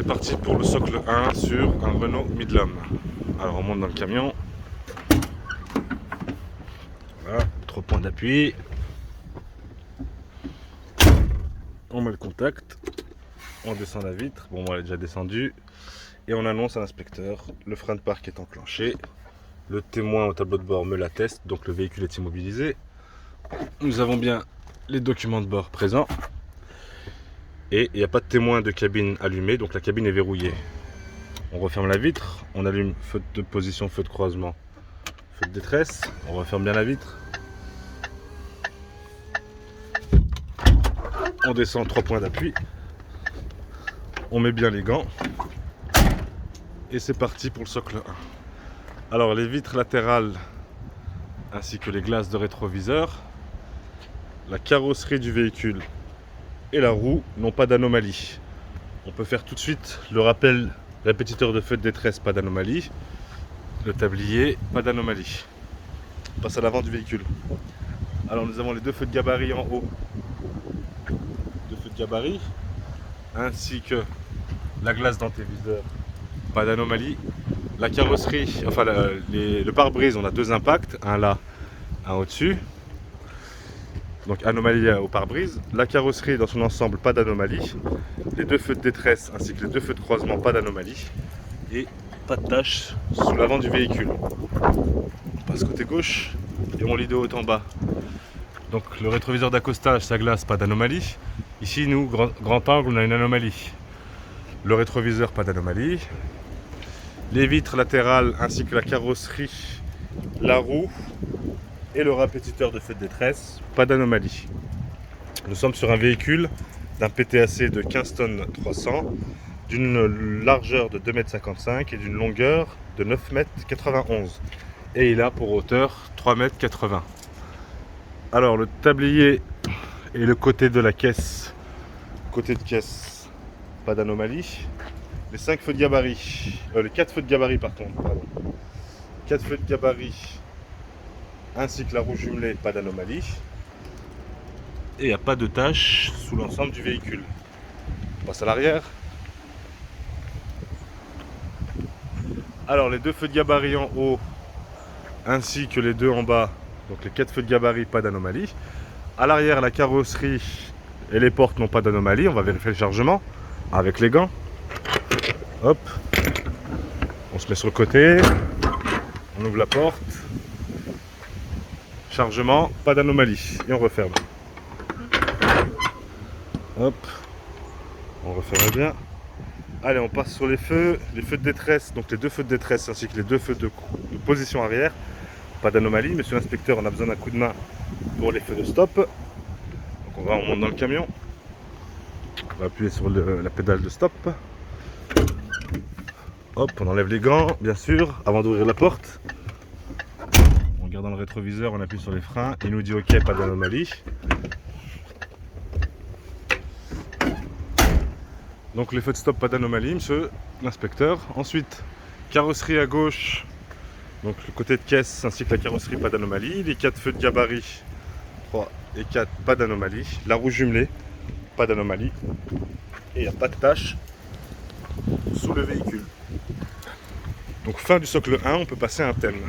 C'est parti pour le socle 1 sur un Renault Midland. Alors on monte dans le camion. Voilà, 3 points d'appui. On met le contact. On descend la vitre. Bon, moi elle est déjà descendue. Et on annonce à l'inspecteur. Le frein de parc est enclenché. Le témoin au tableau de bord me l'atteste. Donc le véhicule est immobilisé. Nous avons bien les documents de bord présents. Et il n'y a pas de témoin de cabine allumé, donc la cabine est verrouillée. On referme la vitre, on allume feu de position, feu de croisement, feu de détresse, on referme bien la vitre. On descend 3 points d'appui, on met bien les gants et c'est parti pour le socle 1. Alors les vitres latérales ainsi que les glaces de rétroviseur, la carrosserie du véhicule et la roue n'ont pas d'anomalie. On peut faire tout de suite le rappel répétiteur de feu de détresse, pas d'anomalie. Le tablier, pas d'anomalie. On passe à l'avant du véhicule. Alors nous avons les deux feux de gabarit en haut. Deux feux de gabarit. Ainsi que la glace d'antéviseur, pas d'anomalie. La carrosserie, enfin le pare-brise, on a deux impacts, un là, un au-dessus. Donc anomalie au pare-brise. La carrosserie dans son ensemble, pas d'anomalie. Les deux feux de détresse ainsi que les deux feux de croisement, pas d'anomalie. Et pas de tache sous l'avant du véhicule. On passe côté gauche et on lit de haut en bas. Donc le rétroviseur d'accostage, sa glace, pas d'anomalie. Ici, nous, grand angle, on a une anomalie. Le rétroviseur, pas d'anomalie. Les vitres latérales ainsi que la carrosserie, la roue et le répétiteur de feu de détresse, pas d'anomalie. Nous sommes sur un véhicule d'un PTAC de 15 tonnes 300, d'une largeur de 2,55 m et d'une longueur de 9,91 m. Et il a pour hauteur 3,80 m. Alors le tablier et le côté de la caisse, côté de caisse, pas d'anomalie. Les 5 feux de gabarit, les 4 feux de gabarit pardon. 4 feux de gabarit ainsi que la roue jumelée, pas d'anomalie. Et il n'y a pas de tache sous l'ensemble du véhicule. On passe à l'arrière. Alors les deux feux de gabarit en haut ainsi que les deux en bas, donc les 4 feux de gabarit, pas d'anomalie. À l'arrière, la carrosserie et les portes n'ont pas d'anomalie. On va vérifier le chargement avec les gants. Hop, on se met sur le côté, on ouvre la porte. Chargement, pas d'anomalie. Et on referme. Hop, on referme bien. Allez, on passe sur les feux de détresse, donc les deux feux de détresse ainsi que les deux feux de position arrière. Pas d'anomalie. Monsieur l'inspecteur, on a besoin d'un coup de main pour les feux de stop. Donc on monte dans le camion. On va appuyer sur la pédale de stop. Hop, on enlève les gants, bien sûr, avant d'ouvrir la porte. On regarde dans le rétroviseur, on appuie sur les freins. Il nous dit OK, pas d'anomalie. Donc les feux de stop, pas d'anomalie, monsieur l'inspecteur. Ensuite, carrosserie à gauche, donc le côté de caisse ainsi que la carrosserie, pas d'anomalie. Les 4 feux de gabarit, 3 et 4, pas d'anomalie. La roue jumelée, pas d'anomalie. Et il n'y a pas de tache sous le véhicule. Donc fin du socle 1, on peut passer à un thème.